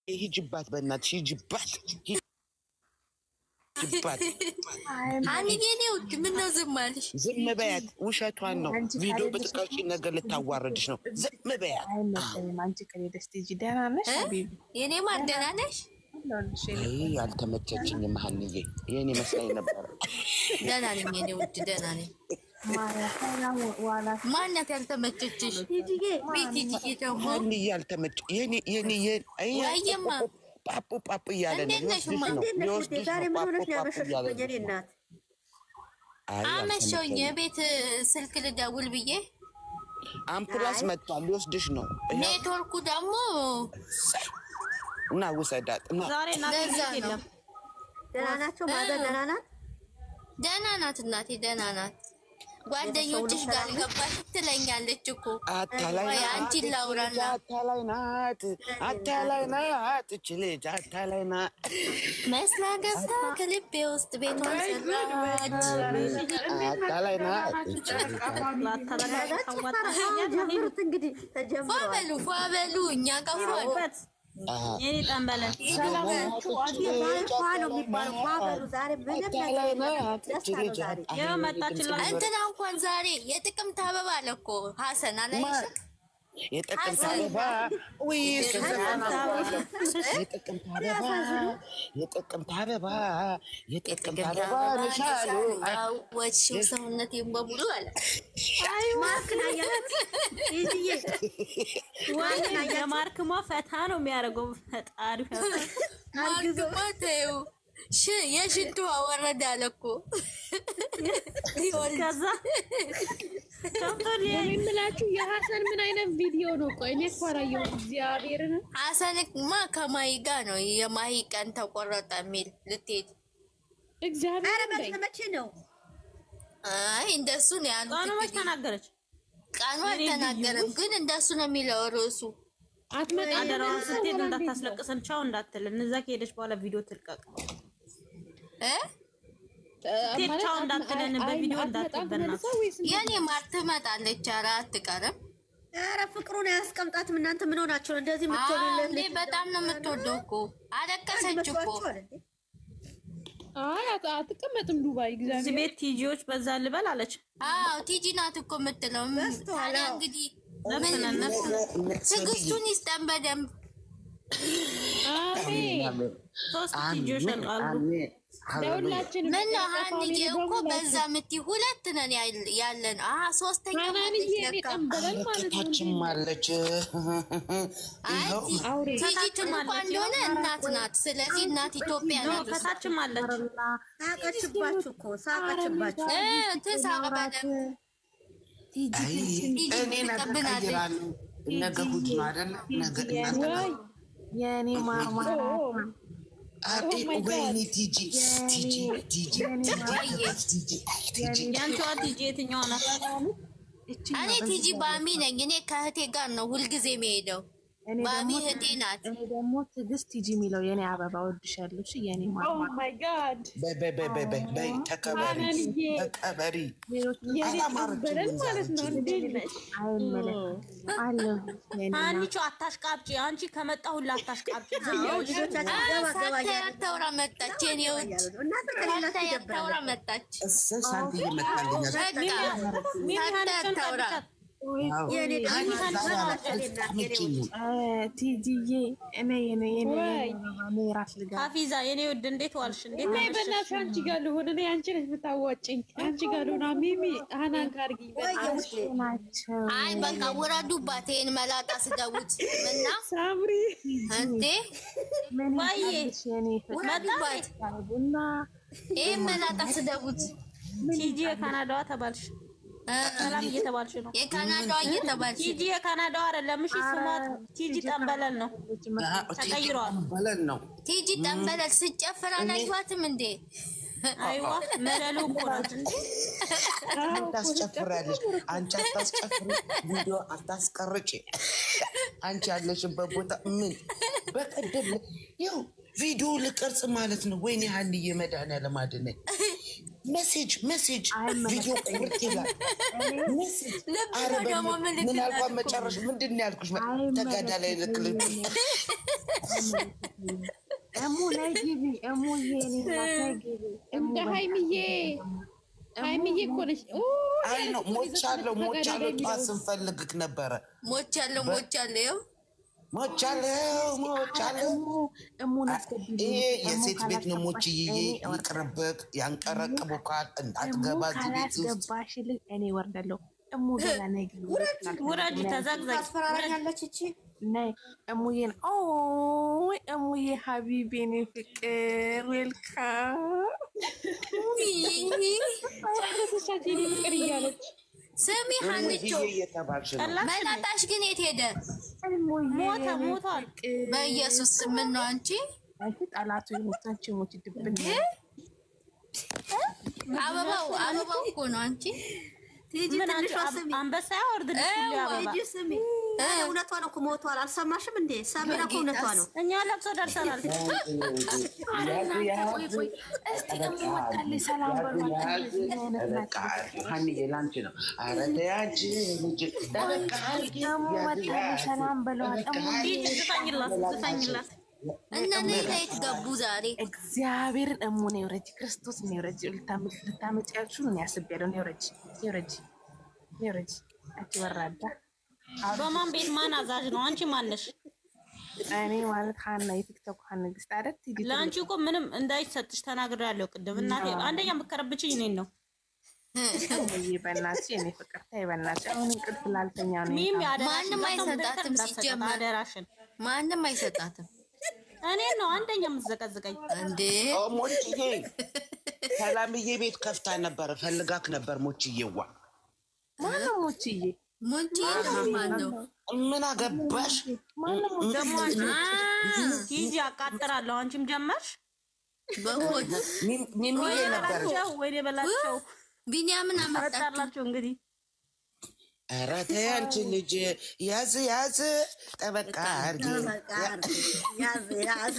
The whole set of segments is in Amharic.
ሂጅባት በእናትሽ ሂጅባት ሂጅባት አንዬኔው ምን ነው ዝም አልሽ? ዝም በያት ውሸቷን ነው ቪዲዮ በጥቃሽ ነገር ልታዋረድሽ ነው ዝም በያት አንቺ ከሌለሽ ትጂ ደህና ነሽ ሀቢቢ የኔ ማር ደህና ነሽ? አልተመቸችኝም ሀንዬ የኔ መስላኝ ነበር ደህና ነኝ የኔ ውድ ደህና ነኝ ማናት ያልተመቸችሽ? ቲጂዬ ቲጂዬ ደግሞ ሀንዬ ያልተመቸ የኔ ወይማ ፓፑ እያለ ነው ዛሬ ምን ሆነሽ ነው ያመሸሽው? የኔ እናት አመሸሁኝ ቤት ስልክ ልደውል ብዬ አምፑላንስ መጥቷል ሊወስድሽ ነው ኔትወርኩ ደግሞ እና ውሰዳት እና ዛሬ እናቴ የለም ደህና ናቸው ማዘር ደህና ናት ደህና ናት እናቴ ደህና ናት ጓደኞችሽ ጋር ገባሽ ትለኛለች እኮ አታላይ አንቺ ላውራና አታላይ ናት እቺ ልጅ አታላይ ናት መስላ ገብታ ከልቤ ውስጥ ቤቷን ሰራች አታላይ ናት ጀምሩት እንግዲህ ተጀምሯል ፏበሉ እኛ ጋር ፏበት የኔ ጠንበለን ሰላም ነው የሚባለው ፏበሉ ዛሬ እንትና እንኳን ዛሬ የጥቅምት አበባ አለ እኮ ሀሰን አላየሽ የጥቅምት አበባ ነሻሉ ወሽው ሰውነቴን በሙሉ አለ የማርክማ ፈታ ነው የሚያደርገው ፈጣሪ ማርክማ ተይው የሽንቱ አወረደ አለ እኮ ከዛ የምላችሁ የሀሰን ምን አይነት ቪዲዮ ነው? ቆይ እኔ እኮ አላየሁም። እግዚአብሔርን ሀሰንማ ከማሂ ጋር ነው የማሂ ቀን ተቆረጠ የሚል ልትሄድ እግዚአብሔር መቼ ነው? አይ እንደሱ ነው ያሉት። ቀኑ መች ተናገረች? ቀኑ አልተናገረም፣ ግን እንደሱ ነው የሚለው ርዕሱ። አትመጣም አደራውን ስትሄድ እንዳታስለቅሰን ቻው እንዳትል እነዛ ከሄደች በኋላ ቪዲዮ ትልቀቅ ቻው እንዳትለን በቪዲዮ እንዳትበናት የኔ ማር ትመጣለች። ኧረ አትቀርም። ኧረ ፍቅሩን አያስቀምጣትም። እናንተ ምን ሆናችሁ እንደዚህ የምትሆኑለት? እኔ በጣም ነው የምትወደው እኮ አለቀሰች እኮ። አይ አትቀመጥም ዱባይ እግዚአብሔር እዚህ ቤት ቲጂዎች በዛ ልበል አለች። አዎ ቲጂ ናት እኮ የምትለው። ታዲያ እንግዲህ ትዕግስቱን ይስጠን በደንብ። አሜን። ሶስት ቲጂዎች አሉ። ደውላችን ምን ነው ሀንዬ እኮ በዛ የምትይ ሁለት ነን ያለን። ሶስተኛ ሀናንዬ የጠንበለን ማለት ነው። ታችም አለች ቲጂ ትንኳ እንደሆነ እናት ናት። ስለዚህ እናት ኢትዮጵያ ናት። ከታችም አለች። ሳቀችባችሁ እኮ ሳቀችባችሁ። ትሳቅ በደምብ እኔ ነቀይራለሁ ነገ እሑድ ነው አይደል? ነገ እናንተ የኔ ማማ ወይኔ ቲጂ ያንቺዋ ቲጂ የትኛዋ ናት? እኔ ቲጂ ባሚ ነኝ። እኔ ከእህቴ ጋር ነው ሁልጊዜ የሚሄደው። ባሚ እህቴ ናት። እኔ ደግሞ ትዕግስት ቲጂ የሚለው የኔ አበባ ወድሻለሁ። እሺ የኔ ማማ ኦ ማይ ጋድ በይ ተከበሪ የጠንበለን ማለት ነው። እንዴት ነሽ? አንቺ አታሽቃብጪ። አንቺ ከመጣሁላ አታሽቃብጪ። ሳታያታውራ መጣች። የኔዎች ሳታያታውራ መጣች። ሳታያታውራ ቲጂዬ እኔ ራስ ልጋ ሀፊዛ የኔ ውድ እንዴት ዋልሽ? እንዴት ነሽ? በእናትሽ አንቺ ጋር ልሆን። እኔ አንቺ ነሽ የምታዋጭኝ። አንቺ ጋር ልሆን። ሚሚ ሀናን ካርጊ ናቸው። አይ በቃ ውረዱባት። ይሄን መላጣ ስደውት እና ሳምሪ እንዴ ወይ ውረዱባት። ይሄን መላጣ ስደውት ቲጂ የካናዳዋ ተባልሽ። ሰላም እየተባልሽ ነው። የካናዳዋ እየተባልሽ ቲጂ የካናዳዋ አይደለም። እሺ ስሟ ቲጂ ጠንበለል ነው። ተቀይሯል። ቲጂ ጠንበለል ስጨፍር አላየኋትም እንዴ? አይዋ መለሉ እኮ ናት እንዴ? ታስጨፍራለች። አንቺ አታስጨፍሪ፣ ቪዲዮ አታስቀርጪ። አንቺ ያለሽበት ቦታ ምን በቀደም ይኸው ቪዲዮ ልቀርጽ ማለት ነው። ወይኔ ሀንዬ መድኃኒዓለም አድነኝ። ሜሴጅ ቪዲዮ ቁርጥ ይላል። ምን አልኳት መጨረሻ ምንድን ነው ያልኩሽ? ተጋዳላይ ልክልኝ እሙ ላይ ግቢ እሙዬ እንደ ሃይሚዬ እኮ ነሽ። አይ ነው ሞቻለሁ። ጠዋት ስንፈልግክ ነበረ። ሞቻለሁ። እሙን አስገቢልኝ። ይሄ የሴት ቤት ነው። ሞችዬ ይቅርብክ። ያንቀረቅቡካል። እንዳትገባ እዚህ ቤት ውስጥ አስገባሽልኝ። እኔ ወርዳለሁ። እሙ ገና ነይ ግቢ። ውረድ። ተዘግዘግ ታስፈራራኛለች እቺ ነይ እሙዬን። እሙዬ ሀቢቤ እኔ ፍቅር ዌልካም። ፍቅር እያለች ስሚ ሀንቾ መላጣሽ ግን የት ሄደ? ሞቷል። በኢየሱስ ምን ነው አንቺ ጠላቱ የሞታች ሞት ድብን አበባው እኮ ነው አንቺ አንበሳ ያወርድልሽ። እውነቷ ነው እኮ ሞቷል። አልሰማሽም እንዴ? ሳሚራ እኮ እውነቷ ነው። እኛ ለቅሶ ደርሰናል። ሰላም በሏት። ዝፈኝላት እና ነይት ገቡ ዛሬ እግዚአብሔርን እሙ ነው ረጂ ክርስቶስ ነው ረጂ ልታመጪያችሁ ነው ያስበለው ነው ረጂ አንቺ ወራዳ በማን ቤት ማን አዛዥ ነው? አንቺ ማን ነሽ? እኔ ማለት ሀና የቲክቶክ ሀና ንግስት አይደል? ለአንቺ እኮ ምንም እንዳይሰጥሽ ተናግሬያለሁ ቅድም። እናቴ አንደኛ የምትከረብችኝ እኔን ነው። በእናትሽ የኔ ፍቅር ተይ በእናትሽ። አሁን እንቅልፍ ላልተኛ ነው። ሚሚ ማንም አይሰጣትም። ሲጀመር አደራሽን ማንም አይሰጣትም። እኔን ነው አንደኛ የምትዘቀዝቀኝ እንዴ? ሞችዬ ሰላምዬ ቤት ከፍታ ነበር። ፈልጋክ ነበር ሞችዬዋ። ማነው ሞችዬ? ማነው? ምን አገባሽ? ደግሞ ሂጂ አቃጥራለሁ። አንቺም ጀመርሽ። በሆድ ሚሚዬ ነበረች። ወይኔ በላቸው ቢኒያምን አመጣላችሁ እንግዲህ። ኧረ ተይ አንቺ ልጅ ያዝ ጠበቃ አድርጊ። ያዝ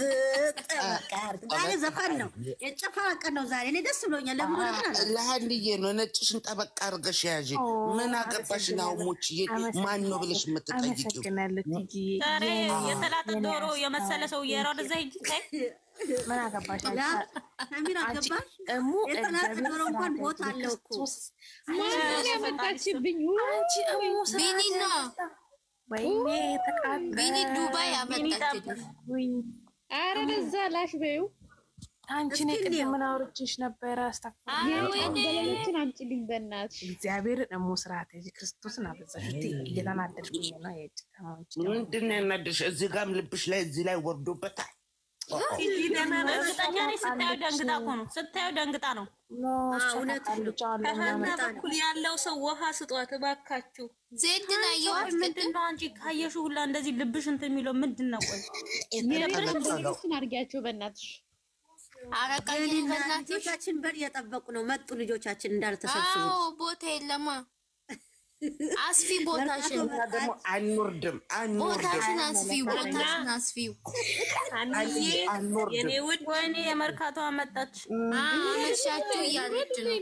ጠበቃ አድርጊ። ዛሬ ዘፈን ነው የጨፈራ ቀን ነው ዛሬ። እኔ ደስ ብሎኛል። ለሀንዬ ነው ነጭሽን ጠበቃ አድርገሽ ያዥ። ምን አገባሽ ነው ሞችዬ? ማን ነው ብለሽ የምትጠይቂው? ዛሬ የተላጠ ዶሮ የመሰለ ሰው የሮድ ዘይት ምን አገባሽ? አሚራ አገባሽ? የተላጠ ዶሮ እንኳን ቦታ አለው እኮ። ማን ያመጣችብኝ? ቢኒ ነው። ወይኔ ተቃጠለ። ቢኒ ዱባይ ያመጣችልኝ። ኧረ በዛ ላሽ በይው። አንቺ ነኝ ቅድም ምን አውርቼሽ ነበረ? አስተካክለችን አምጪልኝ በእናትሽ። እግዚአብሔርን እሙ ስርዓት ይዤ ክርስቶስን አበዛሽ። እየተናደድኩኝ ነው። ምንድን ነው ያናደድሽ? እዚህ ጋርም ልብሽ ላይ እዚህ ላይ ወርዶበታል። ስታየው ደንግጣ ነው። ከሀና በኩል ያለው ሰው ውሃ ስጧት እባካችሁ። ዜድና ምንድን ነው አንቺ ካየሽው ሁላ እንደዚህ ልብሽ እንትን የሚለው ምንድን ነው? ቆይ የምርሽን አድርጊያቸው በእናትሽ። ልጆቻችን በር እየጠበቁ ነው። መጡ ልጆቻችን እንዳልተሰብስቡ። ቦታ የለማ። አስፊ ቦታሽን ደግሞ አንወርድም። ቦታሽን አስፊው። የኔ ውድ ወይኔ የመርካቶ መጣች። አመሻችሁ እያለች ነው።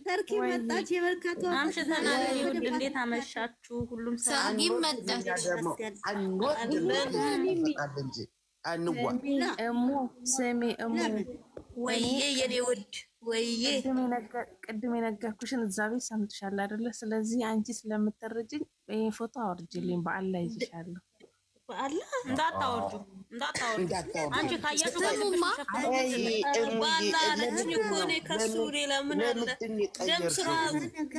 ተርኪ መጣች። የመርካቶ አምሽተናል። ውድ እንዴት አመሻችሁ? ሁሉም ሰላም ይመጣች። እሙ ስሚ እሙ ወይዬ የኔ ውድ ወይዬ ቅድም የነገርኩሽን እዛ ቤት ሰምተሻል አይደለ? ስለዚህ አንቺ ስለምትረጅኝ ይሄን ፎቶ አውርጅልኝ። በአላ ይዝሻለሁ። በአላ እንዳታወርጁ። አንቺ ካያችሁ በአላ አለችኝ እኮ እኔ ከሱ ሌላ ምን አለ?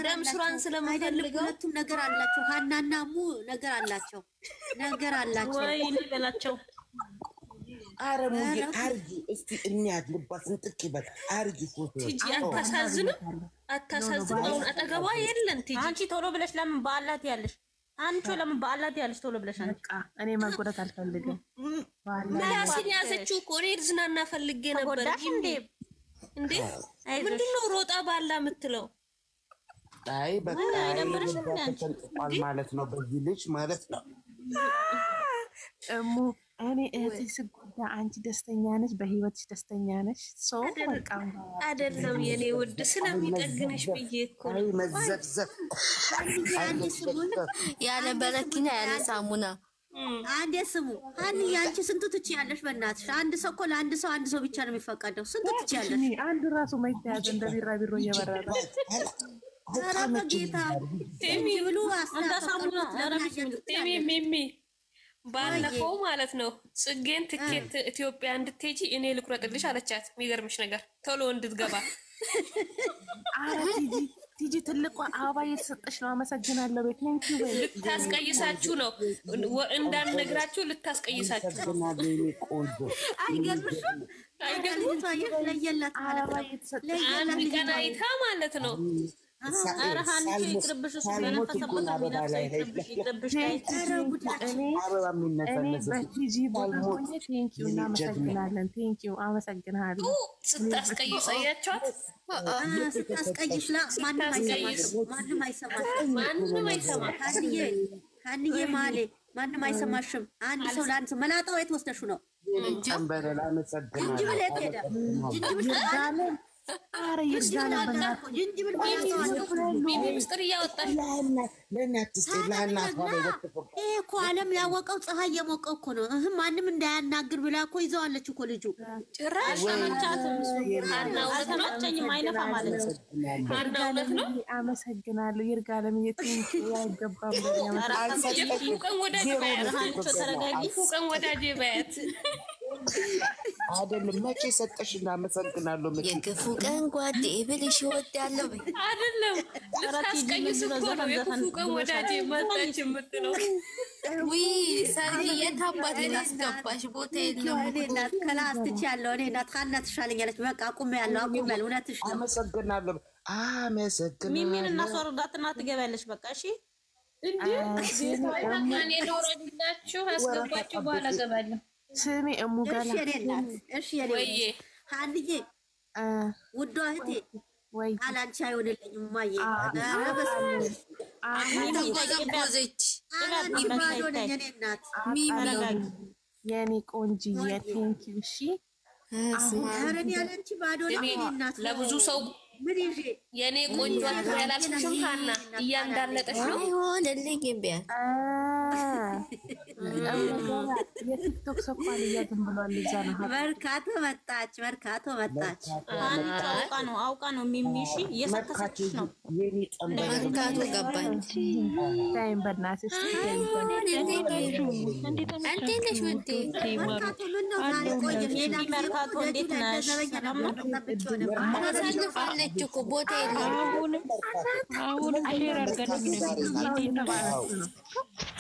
ደም ስራን ስለምፈልገው ሁለቱም ነገር አላቸው። ሀናና ሙ ነገር አላቸው። ወይኔ በላቸው። አረሙዬ አርጊ እስቲ እንያት ልባስ እንጥቅ ይበል። አርጊ ፎቶ ቲጂ አታሳዝንም። አሁን አጠገቧ የለን። ቲጂ አንቺ ቶሎ ብለሽ ለምን በአላት ያለሽ? ለምን በአላት ያለሽ? ቶሎ ብለሽ አንቺ እኔ መጎዳት አልፈልግም። ምላስን ያዘችው እኮ እኔ ልዝናና ፈልጌ ነበር። እንዴ ምንድን ነው ሮጣ ባላ የምትለው? አይ በቃ ተንጥቋል ማለት ነው። በዚህ ልጅ ማለት ነው። እሙ እኔ እህቴ ስጎዳ አንቺ ደስተኛ ነሽ፣ በህይወትሽ ደስተኛ ነሽ። ሰው በቃ አይደለም የኔ ውድ ስለሚጠግንሽ ብዬ እኮ ነው። መዘፍዘፍ ያለ በረኪና ያለ ሳሙና አንዴ ስሙ አንዴ ያንቺ ስንቱ ትችያለሽ? በእናትሽ አንድ ሰው እኮ ለአንድ ሰው አንድ ሰው ብቻ ነው የሚፈቀደው። ስንቱ ትችያለሽ? አንድ ራሱ ማይታያዝ እንደ ቢራቢሮ እየበረረ ኧረ በጌታ ብሉ ሚሚ ባለፈው ማለት ነው ጽጌን ትኬት ኢትዮጵያ እንድትሄጂ እኔ ልቁረጥልሽ አለቻት። የሚገርምሽ ነገር ቶሎ እንድትገባ አረ ቲጂ ትልቋ አበባ እየተሰጠሽ ነው። አመሰግናለሁ። ቤት ነኝ ልታስቀይሳችሁ ነው እንዳልነግራችሁ ልታስቀይሳችሁ ነው። አይገርምሽም? አንድ ቀን አይታ ማለት ነው ኧረ ሀኒቾ ይቅርብሽ፣ እሱ በነፈሰበት ይቅርብሽ። በቲጂ ቦታ ሆኜ ቴንኪው እናመሰግናለን። ቴንኪው አመሰግናለሁ። ስታስቀይሳያቸዋት ስታስቀይሽ ማንም አይሰማሽም። ሀኒዬ ማሌ ማንም አይሰማሽም። አንድ ሰው ለአንድ ሰው መላጣው የት ወስደሹ ነው? ጅንጅብል የት ሄደ? ጅንጅብል አረ ይርዳና ጅንጅብል ምስጢር እያወጣሽ እኮ ዓለም ያወቀው ፀሐይ የሞቀው እኮ ነው። ማንም እንዳያናግር ብላ እኮ ይዘዋለች እኮ ልጁ። ጭራሽ አናቻትም። አናውተናቸኝም አይነፋ ማለት ነው። አናውነት ነው። አመሰግናለሁ። ይርጋለም የትንሽ ያይገባም ቀን ወዳጅ ባያት ተረጋጊ። ቀን ወዳጅ ባያት አይደለም መቼ ሰጠሽ? እናመሰግናለሁ። የክፉ ቀን ጓዴ ብልሽ እወዳለሁ አይደለም ልታስቀይስ እኮ ነው። የክፉ ቀን ወዳጄ መጣች የምትለው ውይ ሳሪ የታባት ላስገባሽ ቦታ የለም። እኔ እናት ከላስ ትችያለሁ። እኔ እናት ካና ትሻለኛለች። በቃ አቁሜያለሁ። እውነትሽ ነው። አመሰግናለሁ። ሚሚን እናስወርዳትና ትገቢያለሽ። በቃ እሺ እኔ ልውረድላችሁ አስገባችሁ በኋላ እገባለሁ። ስሜ እሙገላ እሺ ሀንዬ ውዷ እህቴ አላንቺ አይሆንልኝም። ማየ የኔ ቆንጅዬ ቴንኪው። እሺ ኧረ ያላንቺ ባዶ እናት ለብዙ ሰው ምን ይዤ የኔ ቆንጆ ያላልሽም ካና እያንዳለጠሽ ነው አይሆንልኝም ቢያት የቲክቶክ ሰፋል እያዝም ብሏል። እዛ ነው መርካቶ መጣች። አውቃ ነው ሚሚሺ እየሰከሰችሽ ነው። መርካቶ ገባች። ታይም በእናትሽ እንዴት ነሽ ውዴ? መርካቶ እንዴት ነሽ? አሳልፋለች እኮ ቦታ የለም። አሁንም ሼር አድርገን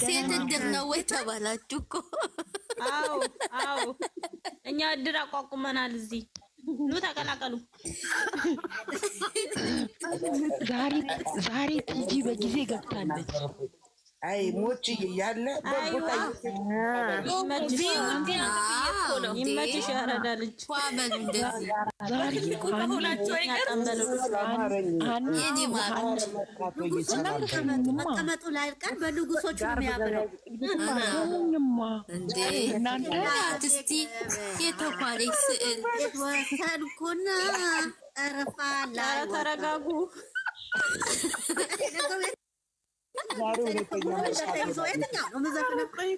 ሴት እድር ነው ወይ ተባላችሁ እኮ። አዎ እኛ እድር አቋቁመናል። እዚህ ኑ ተቀላቀሉ። ዛሬ ቲጂ በጊዜ ገብታለች። አይ ሞች ያለ በቦታ ይመችሽ ያረዳልች መቀመጡ ላይ ቀን በንጉሶቹ ነው የሚያብረው። እስቲ የተኳሌ ስዕል ወሰንኩና ጠረፋላ ተረጋጉ።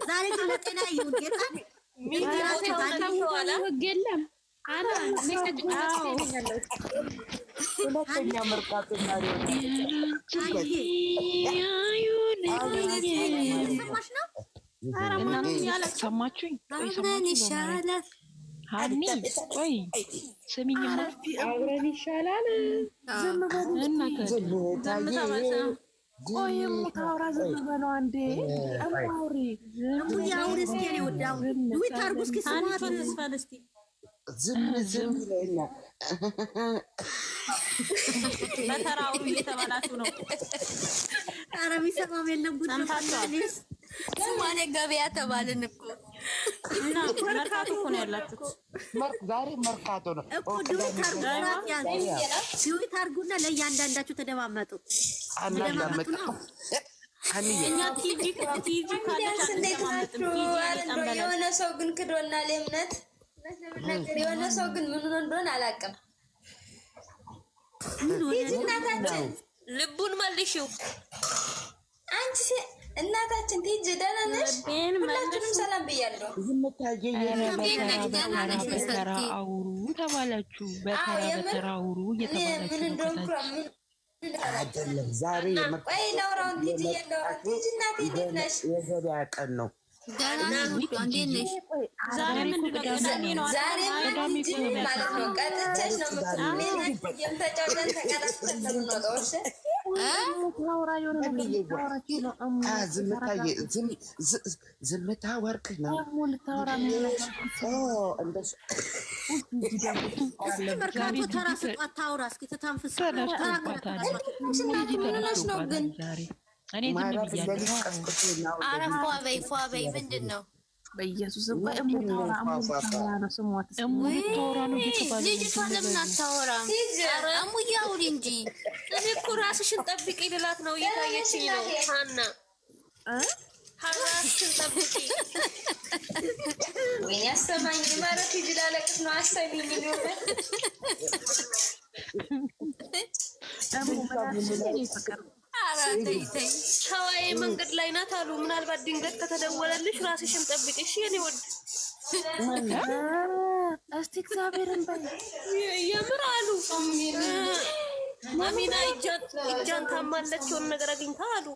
ዛሬ ግን ለጤና ይሁን ጌታ የለም ሁለተኛ መርካቶ ሰማችሁኝ? ምን ይሻላል? ሀኒ ቆይ ስሚኝማ፣ አብረን ይሻላል። ዝም በሉ ቆይም ታውራ ዝም በለው አንዴ አማውሪ ያውሪ እስኪ ነው ወዳው ዱይ ታርጉ እስኪ ስማት ስፈልስቲ ዝም ይለኛ በተራው እየተባላችሁ ነው። ኧረ ቢሰማም የለም ጉድ ሰምታችኋል። ስማኔ ገበያ ተባልን እኮ እና መርካቶ እኮ ነው ያላችሁት። ዛሬ መርካቶ ነው እኮ ዱይ ታርጉና ለእያንዳንዳችሁ ተደማመጡ። እኛ ቲጂ ካለች የሆነ ሰው ግን ክዶናል። የእምነት የሆነ ሰው ግን ምን ሆነ እንደሆነ አላውቅም። እናታችን ልቡን መልሽው። አንቺ እናታችን ቲጂ ደህና ነሽ? ሁላችሁንም ሰላም ብያለሁ። በተራ አውሩ ተባላችሁ። በተራ አውሩ እየተባላችሁ አይደለም ዛሬ ቆይ ላውራውን ቲጂ የለውም። ቲጂ እናቴ እንዴት ነሽ? የገበያ ቀን ነው። ዛሬ ማለት ነው ቀጥቼሽ ነው የምትተጫውተን ተቀጣጥተን ነው የምንወጣው። ዝምታ ወርቅ ነው። መርካቶ ተራ ስጧት ታውራ እስኪ ተታንፍስ። ፏ በይ ምንድን ነው? በኢየሱስ ልጅቷ ለምን አታወራም? እሙዬ አውሪ እንጂ። እኔ እኮ ራስሽን ጠብቂ ልላት ነው እየታየችኝ ነው። ሀና ራስሽን ጠብቂ። ወይኔ አሰማኝ ማለት ይጅላለቅስ ነው አሰሚኝ ነው። ሸዋዬ መንገድ ላይ ናት አሉ። ምናልባት ድንገት ከተደወለልሽ ራስሽን ጠብቂ እሺ። የኔ ወድ እስቲ እግዚአብሔርን በይ የምር አሉ። አሚና እጃን ታማለች የሆነ ነገር አግኝታ አሉ።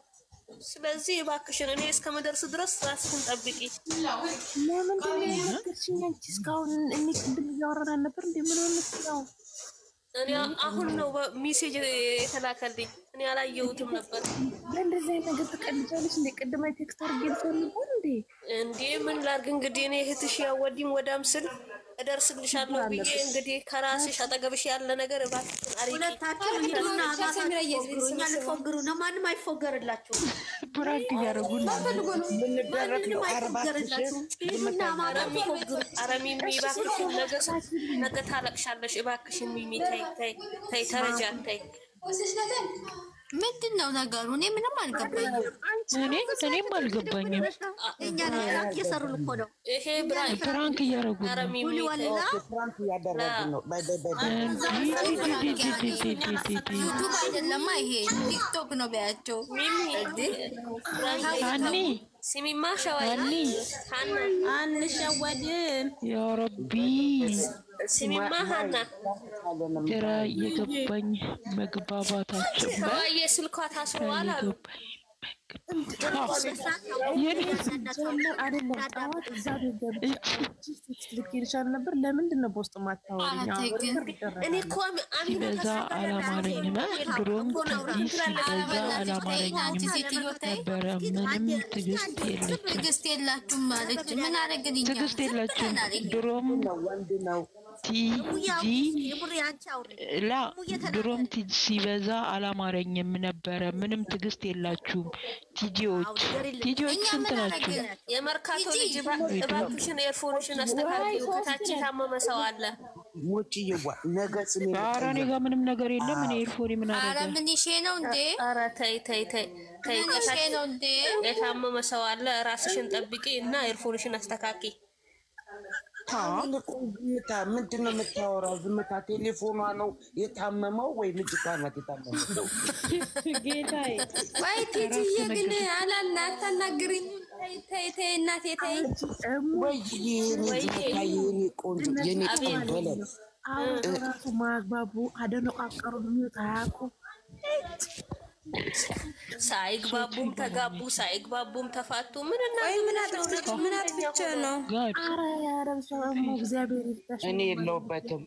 ስለዚህ እባክሽን እኔ እስከምደርስ ድረስ ራስሽን ጠብቂ። ለምንድን ነው የነገርሽኝ? አንቺ እስካሁን እኔ ቅድም እያወራን ነበር እንዴ? ምን ሆነሽ ነው? እኔ አሁን ነው ሜሴጅ የተላከልኝ። እኔ አላየሁትም ነበር። እንደዚህ አይነት ነገር ተቀልጃለሽ እንዴ? ቅድም ቴክስት አድርጌልሽ ነበር እንዴ? ምን ላድርግ እንግዲህ እኔ እህትሽ ያወዲም ወዳም ስል እደርስልሻለሁ ብዬ እንግዲህ ከራስሽ አጠገብሽ ያለ ነገር እባክሽን አሪቂ። ሁለታችሁ ሂዱና አባታችሁ እኛ ልትፎግሩ ነው። ማንም አይፎገርላችሁም። ብራክ ያረጉና ምንደረግ አርባችሁ አረሚ እባክሽን ነገ ታለቅሻለሽ። እባክሽን ሚሚ ተይ ተረጃት ተይ። ምንድን ነው ነገሩ? እኔ ምንም አልገባኝም። እኔም አልገባኝም። እኛ ፕራንክ እየሰሩን እኮ ነው። ይሄ ፕራንክ እያደረጉ ነው። ፍራንክ እያደረጉ ነው። ዩቱብ አይደለማ ይሄ ቲክቶክ ነው። በያቸው ሀኒ ሲሚማ ሸዋዬ አንሸወድም። ያ ረቢ ሲሚማ ሀና ግራ የገባኝ መግባባታቸው ሸዋዬ ስልኳ ታስሯል አሉ። ነበር። ለምንድን ነው በውስጥ ማታወሪኝ? እኔ እኮ ሲበዛ አላማረኝም። ድሮም ሲበዛ አላማረኝም ነበረ። ምንም ትዕግስት የላችሁም ማለች። ምን አረግን? ትዕግስት የላችሁም። ድሮም ድሮም ሲበዛ አላማረኝም ነበረ። ምንም ትዕግስት የላችሁም። ቲጂዎች ስንት ናችሁ? የመርካቶ ልጅ እባክሽን ኤርፎንሽን አስተካክሉ። ከታች የታመመ ሰው አለ። ሞችዬዋ ነገ ስሜ ኧረ እኔ ጋር ምንም ነገር የለም። እኔ ኤርፎን ምን አደረገ? ኧረ ምን ይሼ ነው እንዴ? ኧረ ተይ ነው እንዴ? የታመመ ሰው አለ። ራስሽን ጠብቂ እና ኤርፎንሽን አስተካኪ። ዝምታ ምንድን ነው የምታወራው? ዝምታ ቴሌፎኗ ነው የታመመው ወይ ልጅቷ ናት የታመመው? ጌታዬ ወይ ቲጂዬ ግን አላና አታናግሪኝ። ተይ እናቴ ተይ። ወይ የኔ ቆንጆ ራሱ ማግባቡ አደነቃቀሩ ሚወጣቁ ሳይግባቡም ተጋቡ፣ ሳይግባቡም ተፋቱ። ምን አጥፍቼ ነው? እኔ የለሁበትም።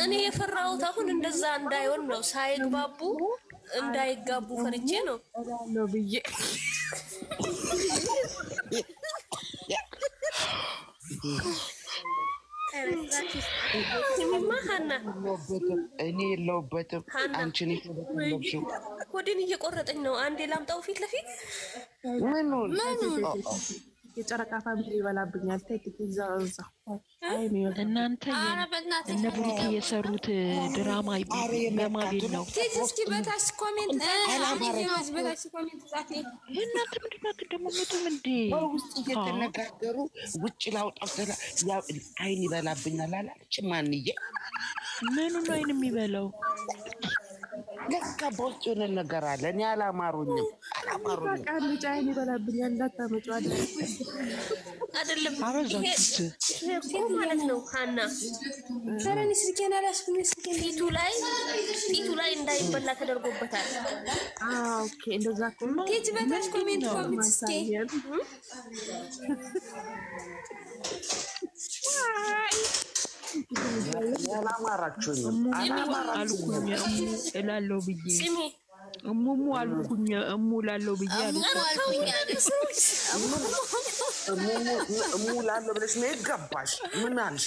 እኔ የፈራሁት አሁን እንደዛ እንዳይሆን ነው። ሳይግባቡ እንዳይጋቡ ፈርቼ ነው ብዬ እኔ የለሁበትም። አንቺ ነሽ የለብሽው። ሆዴን እየቆረጠኝ ነው። አንዴ ላምጣው ፊት ለፊት ምኑን የጨረቃ ፋሚሊ ይበላብኛል። እናንተ እነ ብሩክ የሰሩት ድራማ በማቤል ነው። እስኪ በታች ኮሜንት እናንተ ምንድን ነው ትደመጡም እንዴ? ውስጥ እየተነጋገሩ ውጭ ላውጣው አይን ይበላብኛል አላለች ማንዬ? ምኑን አይን የሚበላው? ለካ በውስጥ የሆነ ነገር አለ። እኔ አላማሩኝም። ጫይን ይበላብኛል እንዳታመጪው አይደለም ይሄ እኮ ማለት ነው ሀና ፈረኒ ስልኬን አላስኩኝ ፊቱ ላይ እንዳይበላ ተደርጎበታል ኦኬ እንደዛ እኮ ቲጂ በታች ኮሜንት እስኪ አላማራችሁኝም አልኩኝ እላለሁ ብዬ እሙሙ አልኩኝ እላለሁ ብዬ እሙ ላለሁ ብለሽ ነው የገባሽ ምን አልሽ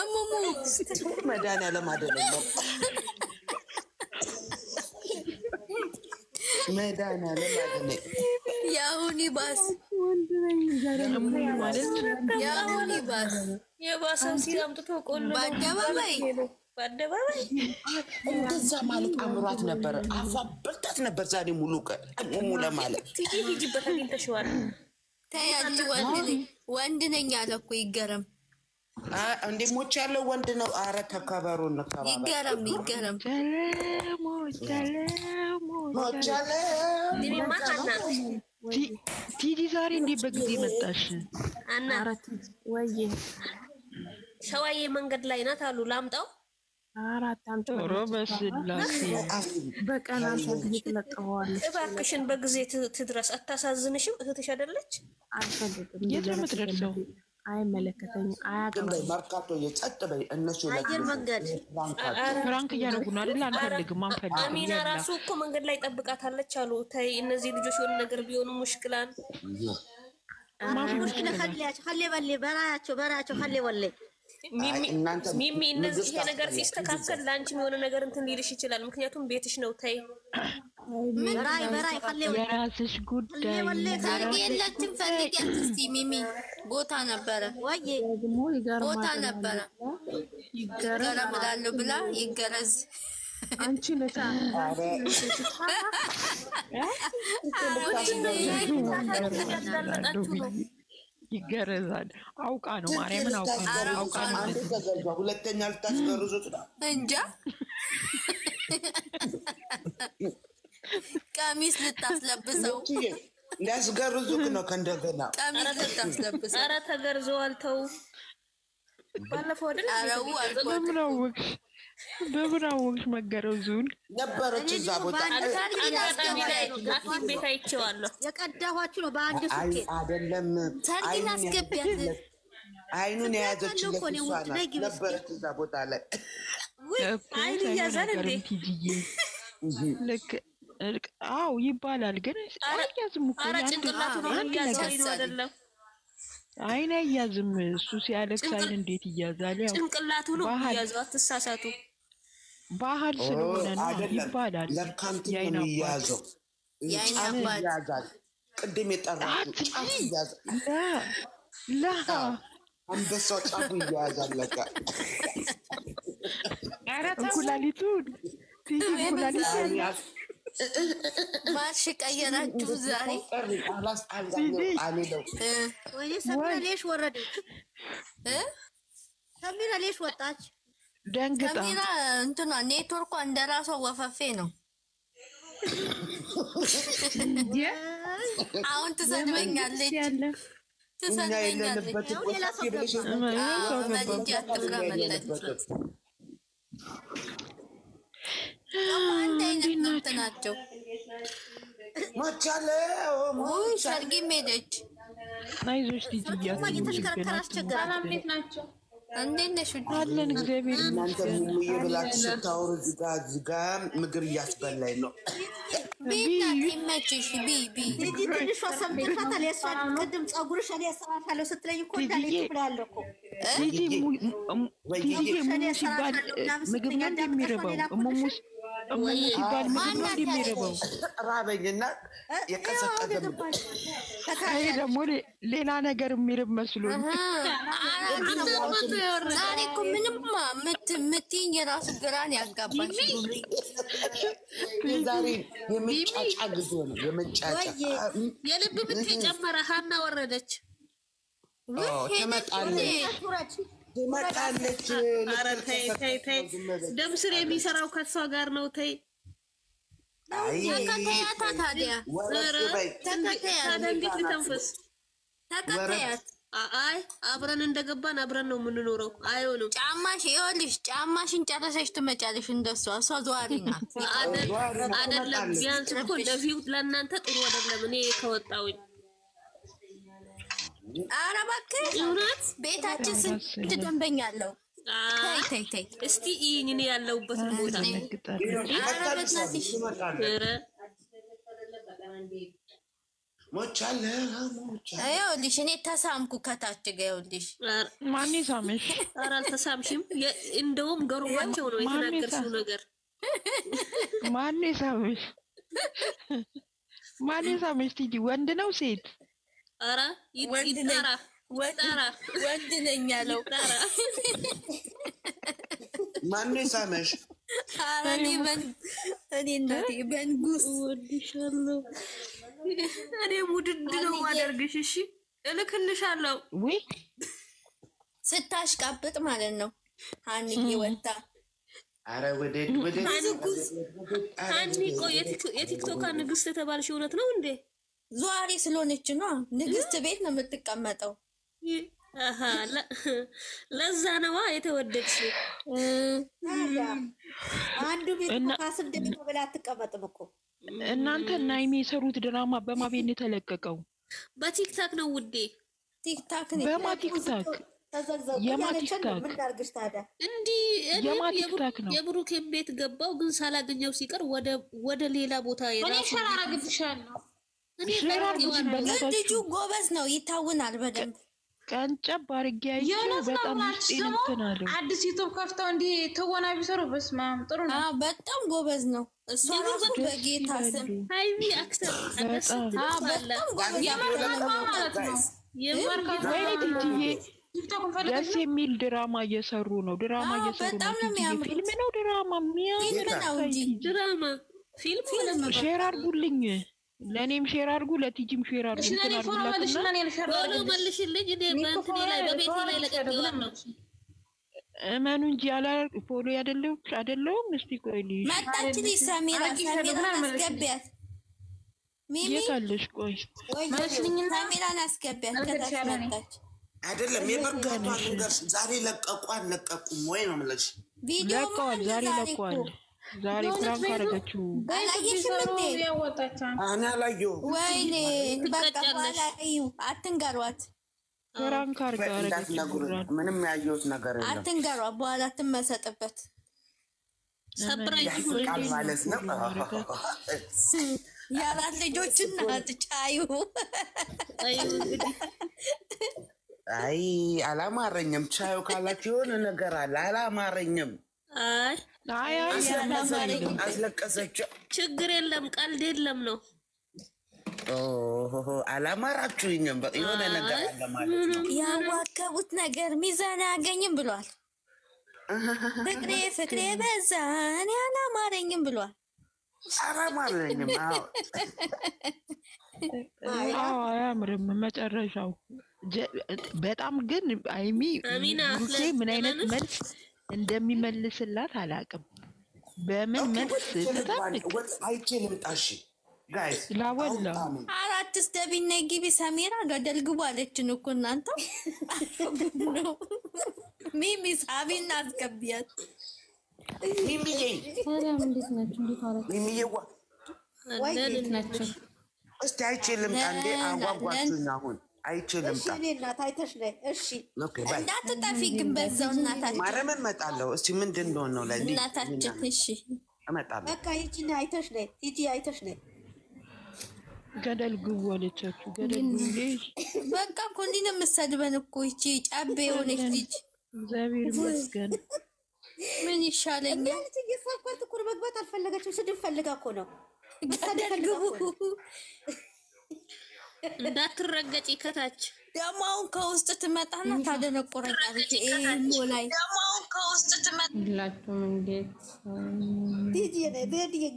እሙሙ መድኃኒዓለም አይደለም መድኃኒዓለም አይደለም ያሁን ይባስ ያሁን ይባስ የባሰው ሲያምጥቶ ቆሎ በአደባባይ እንደዛ ማለት አምሯት ነበር አፋ በልታት ነበር ዛሬ ሙሉ ቀን እሙ ለማለት ሂጂበት አግኝተሽዋል ታያጅ ወንድ ነኝ አለ እኮ ይገረም እንዴ ሞች ያለው ወንድ ነው አረ ተከበሩ እንከባበሩ ይገረም ቲጂ ዛሬ እንዴት በጊዜ መጣሽ አና ወይ ሸዋዬ መንገድ ላይ ናት አሉ ላምጣው ኧረ በስላሴ በቀን አንተ ትለቀዋለሽ እባክሽን በጊዜ ትድረስ አታሳዝንሽም እህትሽ አይደለች አልፈልግም የት ነው የምትደርሰው አይመለከተኝም አያገባኝ መርካቶ የጸጥ በይ እነሱ አየር መንገድ ፍራንክ እያደረጉን አይደል አንፈልግም አሚና ራሱ እኮ መንገድ ላይ ጠብቃታለች አሉ ተይ እነዚህ ልጆች የሆነ ነገር ቢሆኑ ሙሽክላን ሙሽክላ ኸሌ በሌ በራያቸው ኸሌ ወሌ ሚሚ እነዚህ ይሄ ነገር ሲስተካከል ላንቺም የሆነ ነገር እንትን ሊልሽ ይችላል ምክንያቱም ቤትሽ ነው ተይ በራይ ኸሌ የራስሽ ጉዳይ ሰርግ የለችም ፈልጊያት እስቲ ሚሚ ቦታ ነበረ ወይ ቦታ ነበረ ይገረም እላለሁ ብላ ይገረዝ አንቺ ነሽ ይገረዛል አውቃ ነው ማርያምን አውቃ ነው ሁለተኛ ልታስገርዙት ነው እንጃ ቀሚስ ልታስለብሰው ሊያስገርዙት ነው ከእንደገና ቀሚስ ልታስለብሰው ኧረ ተገርዘዋል ተው ባለፈው አይደል አረው በምን አወቅሽ መገረዙን ነበረች እዛ ቦታ ቤት አይቼዋለሁ የቀዳኋችሁ ነው በአንድ ሱቄ አይደለም ሰርግን አስገቢያት አይኑን የያዘችለት እሷ ናት ነበረች እዛ ቦታ ላይ አይን እያዘን እንዴ ልክ አዎ ይባላል ግን አያዝም እኮ ኧረ ጭንቅላቱ ነው እያዘኝ ነው አይደለም አይን አያዝም እሱ ሲያለቅስ አይን እንዴት ይያዛል ያው ጭንቅላቱ ነው እያዘው አትሳሳቱ ባህል ስለሆነ ነው ይባላል ለካንት ነው ይያዘው ያዛል ቅድም የጠራችሁ ጫፍ ይያዛል ላ አንበሳው ጫፍ ይያዛል ለካ ኩላሊቱን ማርሽ ቀየራችሁ ዛሬ ወይ ሰሚራ ሌሽ ወረደች ሰሚራ ሌሽ ወጣች ደንግጣ ሰሚራ እንትና ኔትወርኳ እንደራሷ ወፈፌ ነው አሁን ትሰድበኛለች ሌላ ሰው መልጃ አትፍራ መለች አንድ አይነት ናቸው ሰርጊም ሄደች አይዞሽ ቲጂያ እንዴት ናቸው እንዴት ነሽ አለን እግዚአብሔር እናንተ ሙሙዬ ብላችሁ ስታወሩ እዚህ ጋር ምግብ እያስበላኝ ነው ቢናት ይመችሽ ቢ ቲጂ ትንሿ ሰምተሻታል የእሷን ቅድም ፀጉርሽ እኔ እሰራሻለሁ ስትለኝ እኮ እንዳለች ብላለሁ እኮ ቲጂ ሙሙ ሲባል ምግብ ነው እንደሚረባው ሙሙ ሲባል ምግብ ነው እንደሚረባው ራበኝና የቀሰቀሰ አይ ደግሞ ሌላ ነገር የሚርብ መስሎኝ ዛሬ እኮ ምንም ምትኝ የራሱ ግራን ያጋባሽ ዛሬ የመጫጫ ጊዜ ነው የመጫጫ የልብ ምት ጨመረ ሀና ወረደች ትመጣለች ኧረ ተይ ደም ስር የሚሰራው ከሷ ጋር ነው ተይ ተከታያታ ታዲያ እንዴት ልተንፈስ? ተከታያት። አይ አብረን እንደገባን አብረን ነው የምንኖረው። አይሆንም። ጫማሽ ይኸውልሽ፣ ጫማሽን ጨረሰሽ ትመጫለሽ። እንደሷ እሷ ዘዋሪ ናት አይደለም። ቢያንስ እኮ ለቪው ለእናንተ ጥሩ አይደለም። እኔ ከወጣሁኝ ኧረ እባክህ እውነት ቤታችን ስንት ደንበኛ አለው? ተይ እስቲ ይህን እኔ ያለሁበት ቦታ ኧረ በእናትሽ ይኸውልሽ እኔ ተሳምኩ ከታች ጋ ይኸውልሽ። ማን ሳምሽ? ኧረ አልተሳምሽም። እንደውም ገርሟቸው ነው የተናገርሽው ነገር። ማን ሳምሽ? ማን ሳምሽ? ቲጂ ወንድ ነው ሴት? ኧረ ይጣራ ወንድ ነኝ አለው። ማን ሳምሽ? ኧረ እኔ እናቴ በንጉስ ወድሻለሁ። እኔ ውድድ ነው ማደርግሽ። እሺ እልክልሻለሁ። ወይ ስታሽቃብጥ ማለት ነው። ሀኒዬ ወጣ። አረ ወደ ሀኒ ቆይ የቲክቶክ ንግስት የተባልሽ እውነት ነው እንዴ? ዘዋሪ ስለሆነች ነው። ንግስት ቤት ነው የምትቀመጠው። አሃ ለዛ ነዋ የተወደድሽ። አንዱ ቤት ካስብ ደም ብላ አትቀመጥም እኮ። እናንተ እና የሰሩት ድራማ በማቤት ነው የተለቀቀው? በቲክታክ ነው ውዴ። ቲክታክ ነው። በማቲክታክ የማቲክታክ እንዲ የማቲክታክ ነው። የብሩኬን ቤት ገባው ግን ሳላገኘው ሲቀር ወደ ሌላ ቦታ የራሱ ሸራራግብሻለሁ። ልጁ ጎበዝ ነው፣ ይታውናል በደንብ። ቀንጨብ አድርጌ አይቼው በጣም እንትን አለው። አዲስ ዩቲዩብ ከፍተው እንዲህ ትወና ቢሰሩ በስመ አብ ጥሩ ነው። በጣም ጎበዝ ነው። እሷ ራሱ በጌታ ስም ሃይሚ አክተር በጣም ማለት ነው። ደስ የሚል ድራማ እየሰሩ ነው። ድራማ እየሰሩ ነው። ፊልም ነው ድራማ ድራማ ፊልም ሼር አድርጉልኝ። ለኔም ሼር አድርጉ፣ ለቲጂም ሼር አድርጉ። መልሽልኝ። እኔ በእንትኔ ላይ በቤቴ ላይ ለቀቀዋለሁ። እመኑ እንጂ ፎሎ አይደለሁም። እስቲ ቆይ መጣችልኝ። ሰሚራን አስገቢያት። ሚሚ የት አለሽ? ቆይ ሰሚራን አስገቢያት። ከታች መጣች። አይደለም የበርጋቷን ነገር ዛሬ ለቀቁም ወይ ነው የምልሽ። ቪዲዮ ለቀዋል፣ ዛሬ ለቀዋል። ዛሬ ፍራንክ አደረገችው። አላየሽም እንዴ? እኔ አላየሁም። ወይኔ በቃ ባላዩ አትንገሯት። ፍራንክ አደረገችው። ምንም ያየሁት ነገር የለም። አትንገሯት፣ በኋላ ትመሰጥበት። ሰፕራይዝ ማለት ነው። የአራት ልጆች እናት ቻዩ። አይ አላማረኝም። ቻዩ ካላችሁ የሆነ ነገር አለ። አላማረኝም። አይ አስለቀሰች። ችግር የለም፣ ቀልድ የለም ነው። አላማራችሁኝም። የሆነ ነገር አለ ማለት ነው። ያዋከቡት ነገር ሚዛን አያገኝም ብሏል። ፍቅሬ በዛ እኔ አላማረኝም ብሏል። አላማረኝም። አያምርም መጨረሻው። በጣም ግን አይሚ ብሩኬ ምን አይነት መልስ እንደሚመልስላት አላውቅም። በምን መልስ አይቼ ልምጣሽ ጋይስ። ላወላ አራትስ ደቢና ግቢ ሰሚራ ገደል ግቡ አለችን እኮ እናንተ። ሚሚ ሳቢና አስገቢያት። ሚሚዬ ሰላም፣ እንዴት ናችሁ? እንዴት አላችሁ? ሚሚዬዋ እንዴት ናችሁ? እስቲ አይቼ ልምጣ። እንዴ አጓጓችሁኝ። አሁን አይቼ ልምጣ። እሺ እናት አይተሽ ነይ። እሺ ኦኬ ባይ። እንዳትጠፊ ግን በዛው እናታችን ማረምን እመጣለሁ። እስቲ ምንድን እንደሆነ ነው ላይ እናታችን። እሺ እመጣለሁ። በቃ ሂጂና አይተሽ ነይ። ሂጂ አይተሽ ነይ። ገደል ግቡ አለቻችሁ። ገደል ግቡ። በቃ እኮ እንዲህ ነው የምትሰድበን እኮ ይቺ ጫቤ የሆነች ልጅ። እግዚአብሔር ይመስገን። ምን ይሻለኛል? እየሳኳት እኮ መግባት አልፈለገችም። ስድብ ፈልጋ እኮ ነው። ገደል ግቡ። እንዳትረገጪ ከታች ደግሞ አሁን ከውስጥ ትመጣና ታደነቆረኛለች። ላይ ደግሞ አሁን ከውስጥ ሁላችሁም እንዴት ቲጂ ነይ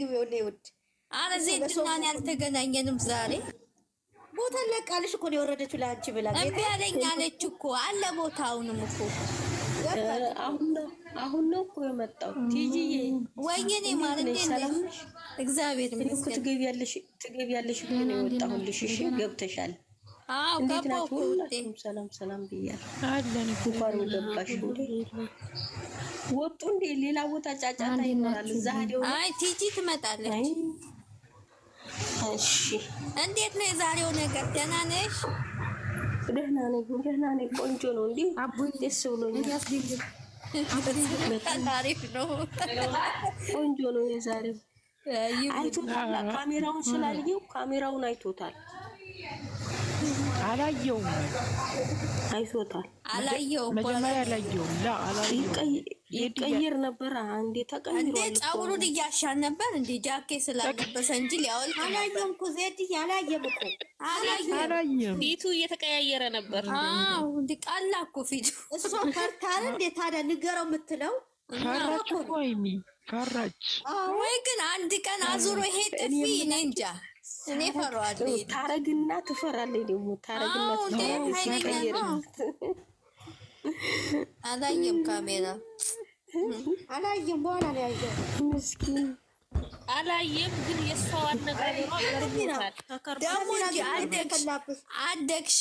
ግቢው ነይ ውድ። አረ ዜድናን ያልተገናኘንም ዛሬ ቦታ ለቃልሽ እኮ ነው የወረደችው ለአንቺ ብላ። እምቢ አለኝ አለች እኮ አለ ቦታውንም እኮ አሁን ነው እኮ የመጣው። ቲጂዬ ወይኔ ማለት ሰላም ነሽ? እግዚአብሔር ይመስገን። ትገቢያለሽ ብዬ ነው የወጣሁልሽ። እሺ ገብተሻል? አዎ እንዴት ናችሁ? ሰላም ብያለሁ። አለን እንኳን ገባሽ እንዴ? ወጡ እንዴ? ሌላ ቦታ ጫጫታ ይኖራል። እዛ ሄደው አይ ቲጂ ትመጣለች። እሺ እንዴት ነው የዛሬው ነገር? ደህና ነሽ? ደህና ነኝ። ቆንጆ ነው እንዴ? ደስ ብሎኛል። አሪፍ ነው። ቆንጆ ነው የዛሬው። አይቶታል። ካሜራውን ስላልየው ካሜራውን አይቶታል። አላየውም። አላየውም። መጀመሪያ አላየውም። ይቀይር ነበር። አንዴ ተቀይሯል። እንዴ ጸጉሩን እያሻን ነበር እንዴ ጃኬት ስላለበሰ እንጂ ሊያወል አላየም እኮ ዜድ አላየም እኮ አላየም። ፊቱ እየተቀያየረ ነበር። አዎ እንዴ ቃላ እኮ ፊቱ እሷ ፈርታል እንዴ ታዲያ ንገረው የምትለው ፈራች እኮ ሀይሚ ፈራች። ወይ ግን አንድ ቀን አዙሮ ይሄ ጥፊ እኔ እንጃ እኔ ፈራዋለሁ። ታረግና ትፈራለች ደግሞ ታረግና ትፈራለች። አላየም ካሜራ አላየም። በኋላ ነው ያየው። ምስኪን አላየም። ግን የሷ አነጋገሯ ገርሞታል። ደግሞ እንጂ አደግሽ